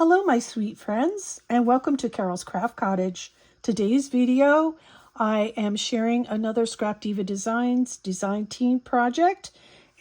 Hello my sweet friends, and welcome to Carol's Craft Cottage. Today's video, I am sharing another Scrapdiva Designs design team project,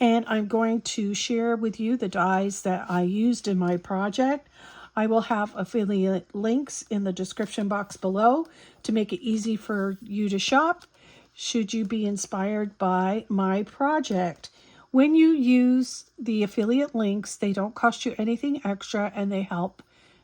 and I'm going to share with you the dies that I used in my project. I will have affiliate links in the description box below to make it easy for you to shop should you be inspired by my project. When you use the affiliate links, they don't cost you anything extra and they help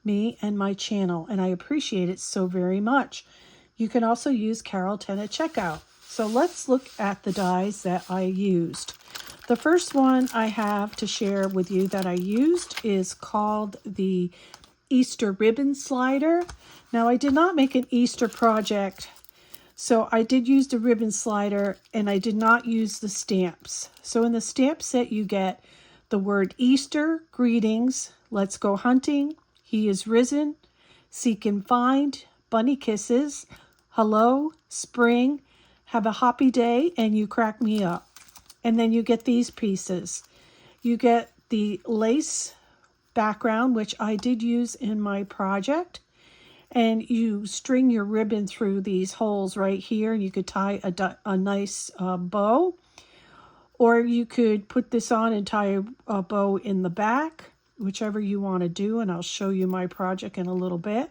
me and my channel, and I appreciate it so very much. You can also use Carol 10 at checkout. So let's look at the dies that I used. The first one I have to share with you that I used is called the Easter ribbon slider. Now I did not make an Easter project, so I did use the ribbon slider and I did not use the stamps. So in the stamp set you get the word Easter, greetings, let's go hunting, he is risen, seek and find, bunny kisses, hello, spring, have a happy day, and you crack me up. And then you get these pieces. You get the lace background, which I did use in my project. And you string your ribbon through these holes right here. You could tie a nice bow. Or you could put this on and tie a bow in the back, whichever you want to do. And I'll show you my project in a little bit.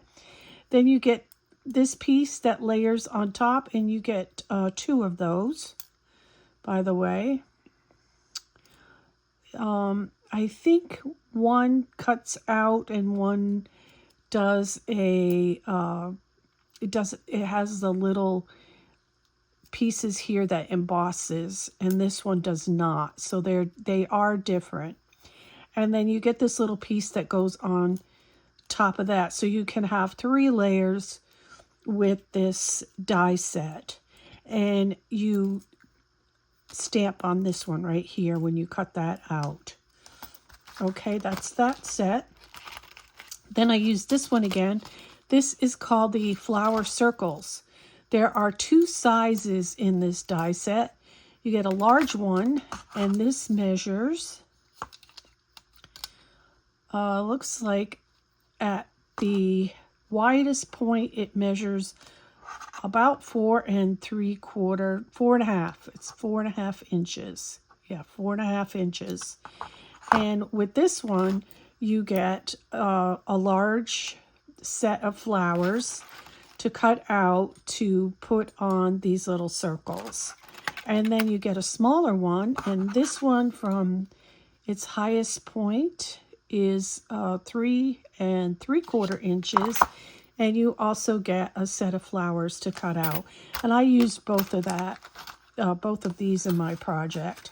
Then you get this piece that layers on top, and you get two of those, by the way. I think one cuts out and one does it has the little pieces here that embosses, and this one does not. So they are different. And then you get this little piece that goes on top of that. So you can have 3 layers with this die set. And you stamp on this one right here when you cut that out. Okay, that's that set. Then I use this one again. This is called the flower circles. There are 2 sizes in this die set. You get a large one, and this measures, looks like at the widest point it measures about 4 3/4, 4.5. It's 4.5 inches. Yeah, 4.5 inches. And with this one, you get a large set of flowers to cut out to put on these little circles. And then you get a smaller one, and this one from its highest point is 3 3/4 inches. And you also get a set of flowers to cut out. And I used both of these in my project.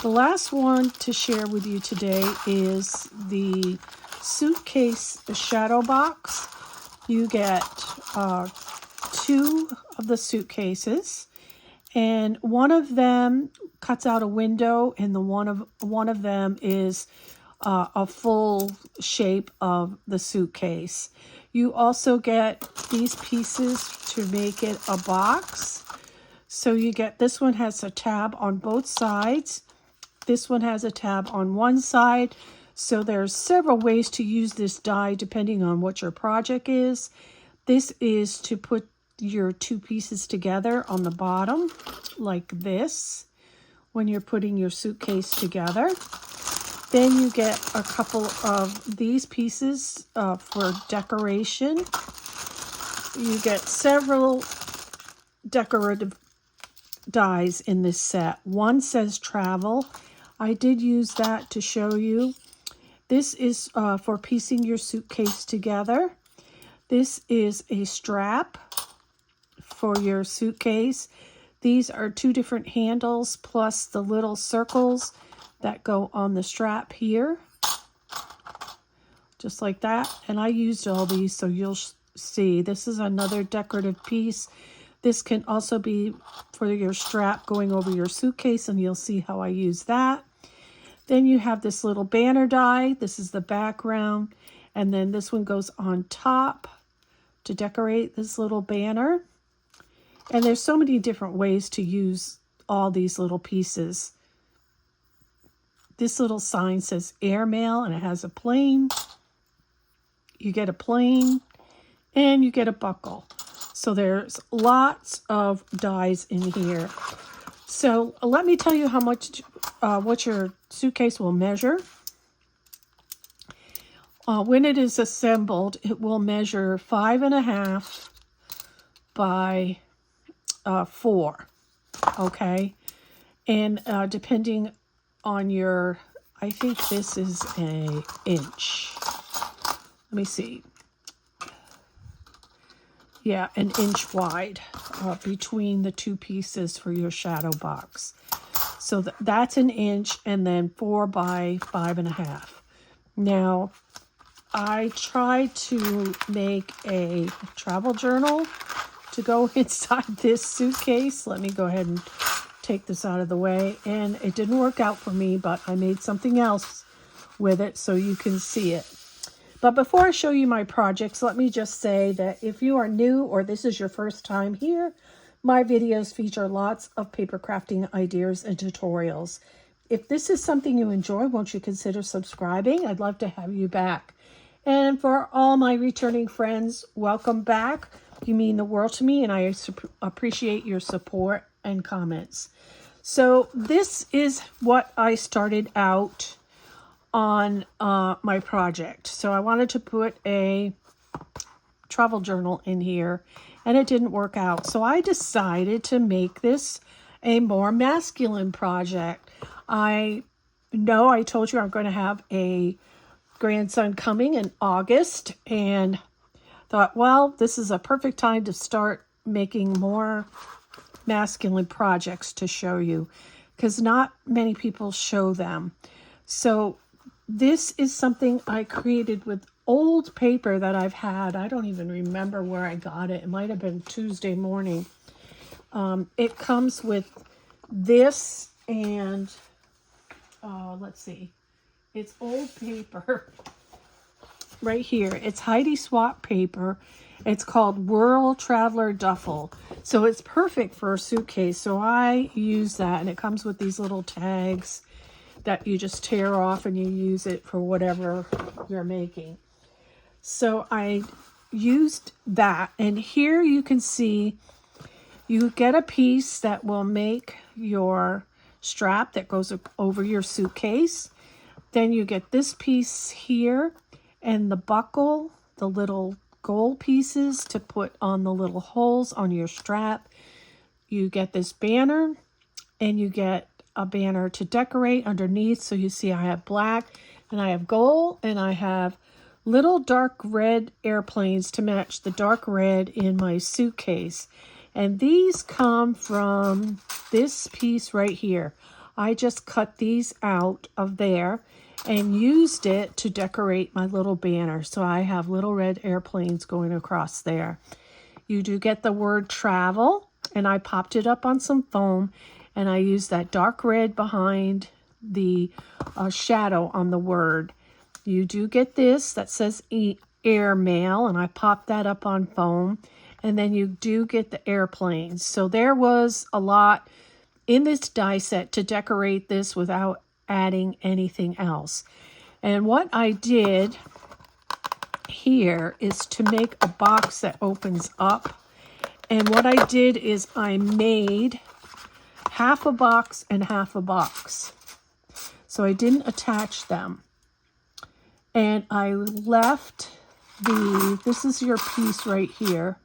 The last one to share with you today is the suitcase shadow box. You get 2 of the suitcases, and one of them cuts out a window, and one of them is a full shape of the suitcase. You also get these pieces to make it a box. So you get, this one has a tab on both sides. This one has a tab on one side. So there's several ways to use this die depending on what your project is. This is to put your 2 pieces together on the bottom, like this, when you're putting your suitcase together. Then you get a couple of these pieces for decoration. You get several decorative dies in this set. One says travel. I did use that to show you. This is for piecing your suitcase together. This is a strap for your suitcase. These are 2 different handles plus the little circles that go on the strap here, just like that. And I used all these, so you'll see. This is another decorative piece. This can also be for your strap going over your suitcase, and you'll see how I use that. Then you have this little banner die. This is the background, and then this one goes on top to decorate this little banner. And there's so many different ways to use all these little pieces. This little sign says airmail, and it has a plane. you get a plain, and you get a buckle. So there's lots of dies in here. So let me tell you how much, what your suitcase will measure. When it is assembled, it will measure 5.5 by 4, okay? And depending on your, I think this is an inch. Let me see. Yeah, an inch wide between the two pieces for your shadow box. So that's an inch, and then 4 by 5.5. Now, I tried to make a travel journal to go inside this suitcase. Let me go ahead and take this out of the way. And it didn't work out for me, but I made something else with it so you can see it. But before I show you my projects, let me just say that if you are new or this is your first time here, my videos feature lots of paper crafting ideas and tutorials. If this is something you enjoy, won't you consider subscribing? I'd love to have you back. And for all my returning friends, welcome back. You mean the world to me, and I appreciate your support and comments. So this is what I started out on my project. So I wanted to put a travel journal in here, and it didn't work out. So I decided to make this a more masculine project. I know I told you I'm going to have a grandson coming in August, and thought, well, this is a perfect time to start making more masculine projects to show you, because not many people show them. So this is something I created with old paper that I've had. I don't even remember where I got it. It might have been Tuesday morning. It comes with this and, let's see, it's old paper right here. It's Heidi Swap paper. It's called World Traveler Duffel. So it's perfect for a suitcase. So I use that, and it comes with these little tags that you just tear off and you use it for whatever you're making. So I used that, and here you can see you get a piece that will make your strap that goes over your suitcase. Then you get this piece here and the buckle, the little gold pieces to put on the little holes on your strap. You get this banner, and you get a banner to decorate underneath. So you see I have black, and I have gold, and I have little dark red airplanes to match the dark red in my suitcase. And these come from this piece right here. I just cut these out of there and used it to decorate my little banner. So I have little red airplanes going across there. You do get the word travel, and I popped it up on some foam, and I used that dark red behind the shadow on the word. You do get this that says airmail, and I popped that up on foam. And then you do get the airplanes. So there was a lot in this die set to decorate this without adding anything else. And what I did here is to make a box that opens up. And what I did is I made half a box and half a box. So I didn't attach them. And I left this is your piece right here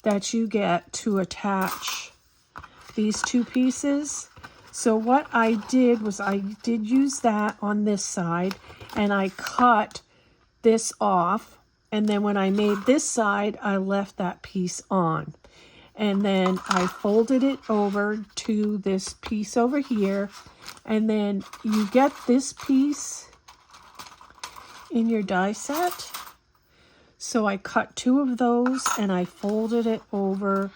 that you get to attach these two pieces. So what I did was I did use that on this side, and I cut this off. And then when I made this side, I left that piece on. And then I folded it over to this piece over here. And then you get this piece in your die set. So I cut two of those, and I folded it over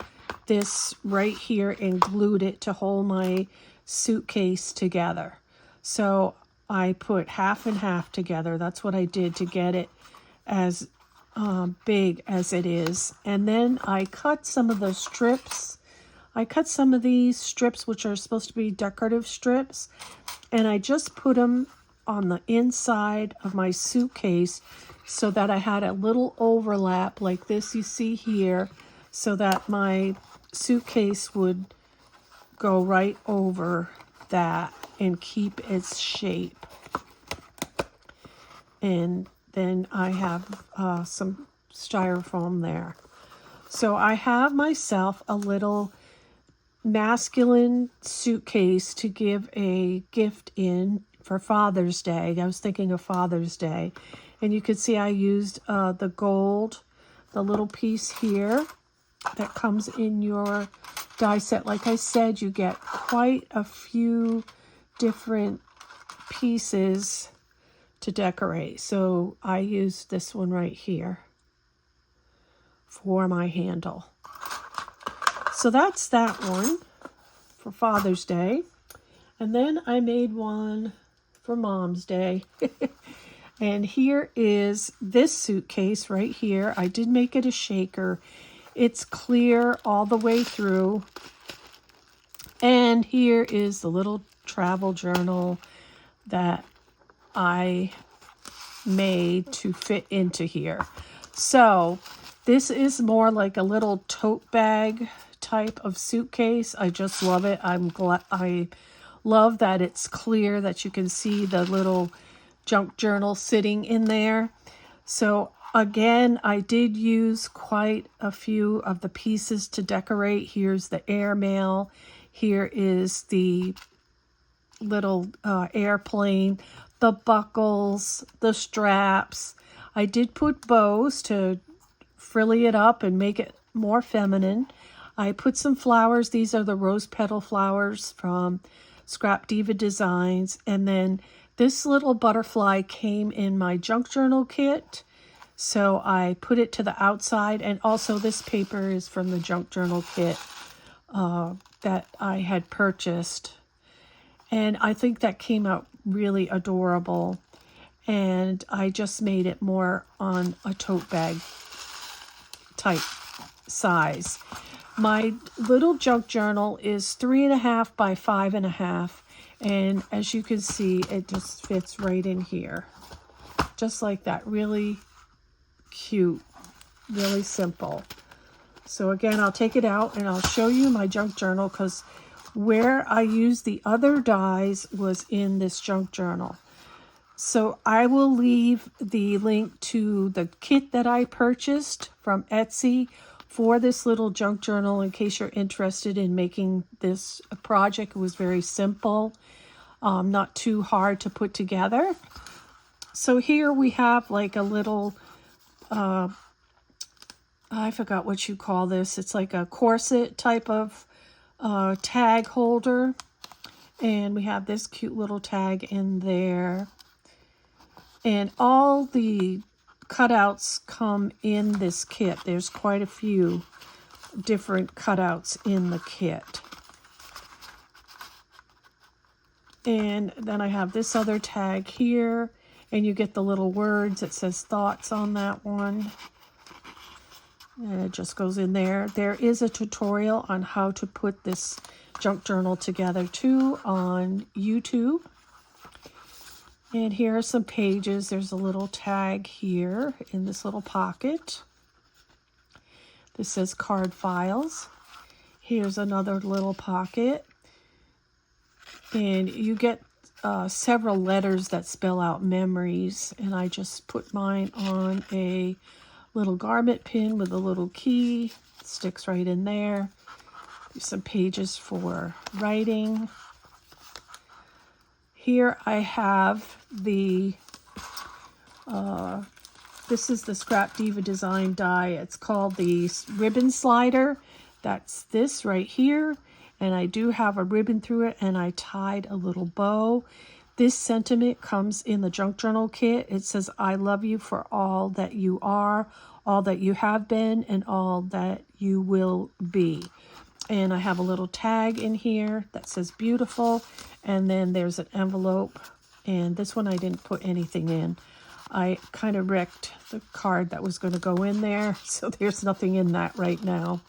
this right here and glued it to hold my suitcase together. So I put half and half together. That's what I did to get it as big as it is. And then I cut some of the strips. I cut some of these strips, which are supposed to be decorative strips, and I just put them on the inside of my suitcase so that I had a little overlap like this you see here, so that my suitcase would go right over that and keep its shape. And then I have some styrofoam there. So I have myself a little masculine suitcase to give a gift in for Father's Day. I was thinking of Father's Day. And you can see I used the gold, the little piece here that comes in your die set. Like I said, you get quite a few different pieces to decorate. So I used this one right here for my handle. So that's that one for Father's Day. And then I made one for Mom's Day. And here is this suitcase right here. I did make it a shaker. It's clear all the way through. And here is the little travel journal that I made to fit into here. So this is more like a little tote bag type of suitcase. I just love it. I love that it's clear, that you can see the little junk journal sitting in there. So again, I did use quite a few of the pieces to decorate. Here's the airmail. Here is the little airplane, the buckles, the straps. I did put bows to frilly it up and make it more feminine. I put some flowers. These are the rose petal flowers from Scrapdiva Designs. And then this little butterfly came in my junk journal kit. So I put it to the outside. And also this paper is from the junk journal kit that I had purchased. And I think that came out really adorable. And I just made it more on a tote bag type size. My little junk journal is 3.5 by 5.5. And as you can see, it just fits right in here. Just like that. Really cute. Really simple. So again, I'll take it out and I'll show you my junk journal, because where I used the other dies was in this junk journal. So I will leave the link to the kit that I purchased from Etsy for this little junk journal in case you're interested in making this a project. It was very simple, not too hard to put together. So here we have like a little, I forgot what you call this. It's like a corset type of tag holder. And we have this cute little tag in there. And all the cutouts come in this kit. There's quite a few different cutouts in the kit. And then I have this other tag here. And you get the little words. It says thoughts on that one. And it just goes in there. There is a tutorial on how to put this junk journal together too on YouTube. And here are some pages. There's a little tag here in this little pocket. This says card files. Here's another little pocket. And you get several letters that spell out memories. And I just put mine on a little garment pin with a little key. It sticks right in there. There's some pages for writing. Here I have the, this is the Scrapdiva Design die. It's called the ribbon slider. That's this right here. And I do have a ribbon through it, and I tied a little bow. This sentiment comes in the junk journal kit. It says, I love you for all that you are, all that you have been, and all that you will be. And I have a little tag in here that says beautiful. And then there's an envelope. And this one I didn't put anything in. I kind of wrecked the card that was going to go in there. So there's nothing in that right now.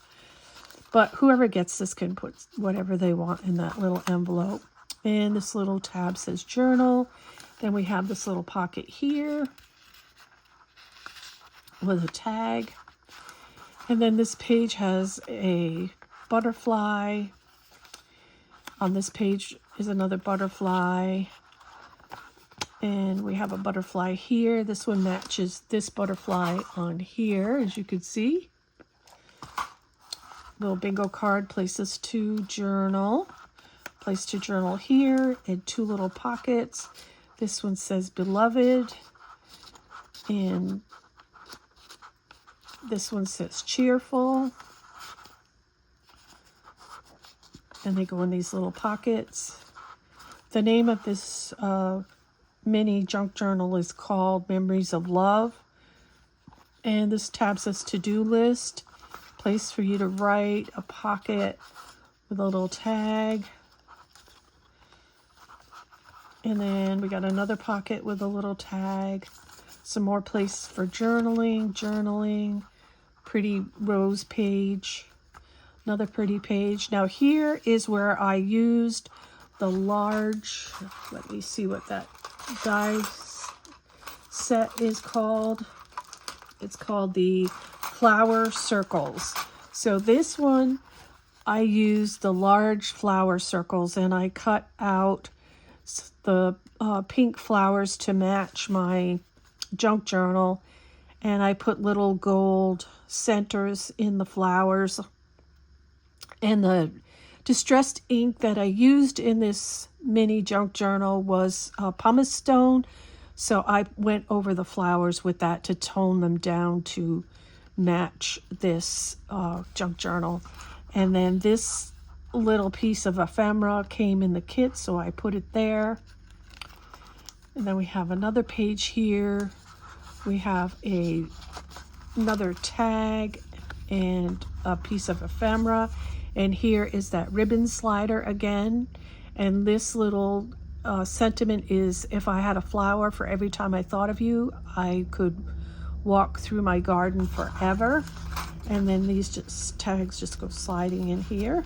But whoever gets this can put whatever they want in that little envelope. And this little tab says journal. Then we have this little pocket here with a tag. And then this page has a butterfly. On this page is another butterfly. And we have a butterfly here. This one matches this butterfly on here, as you can see. Little bingo card, places to journal. Place to journal here, and two little pockets. This one says beloved. And this one says cheerful. And they go in these little pockets. The name of this mini junk journal is called Memories of Love. And this tab says to-do list. Place for you to write, a pocket with a little tag. And then we got another pocket with a little tag. Some more place for journaling, pretty rose page, another pretty page. Now here is where I used the large, let me see what that die set is called. It's called the flower circles. So this one, I used the large flower circles, and I cut out the pink flowers to match my junk journal, and I put little gold centers in the flowers. And the distressed ink that I used in this mini junk journal was pumice stone, so I went over the flowers with that to tone them down to match this junk journal. And then this little piece of ephemera came in the kit, so I put it there. And then we have another page here. We have another tag and a piece of ephemera. And here is that ribbon slider again. And this little sentiment is, if I had a flower for every time I thought of you, I could walk through my garden forever. And then these tags just go sliding in here.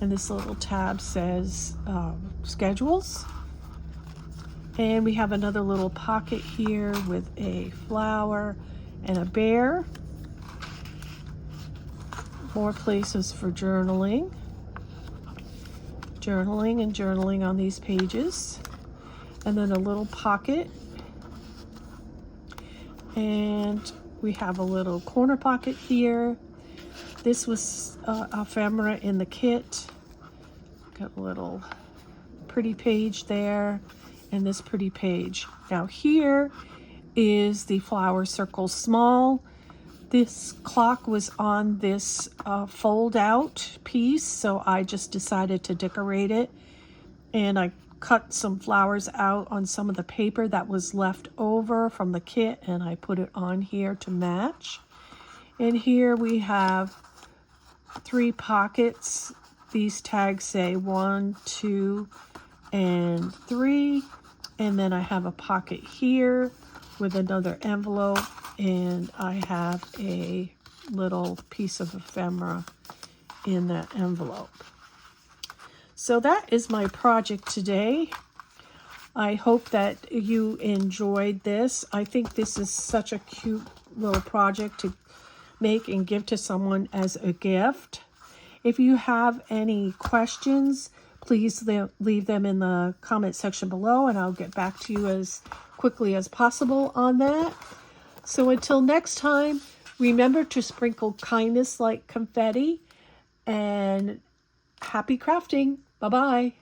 And this little tab says schedules. And we have another little pocket here with a flower and a bear. More places for journaling. Journaling on these pages. And then a little pocket. And we have a little corner pocket here. This was ephemera in the kit. Got a little pretty page there, and this pretty page. Now here is the flower circle small. This clock was on this fold out piece, so I just decided to decorate it. And I cut some flowers out on some of the paper that was left over from the kit, and I put it on here to match. And here we have 3 pockets. These tags say 1, 2, and 3. And then I have a pocket here with another envelope, and I have a little piece of ephemera in that envelope. So that is my project today. I hope that you enjoyed this. I think this is such a cute little project to make and give to someone as a gift. If you have any questions, please leave them in the comment section below, and I'll get back to you as quickly as possible on that. So until next time, remember to sprinkle kindness like confetti, and happy crafting. Bye-bye.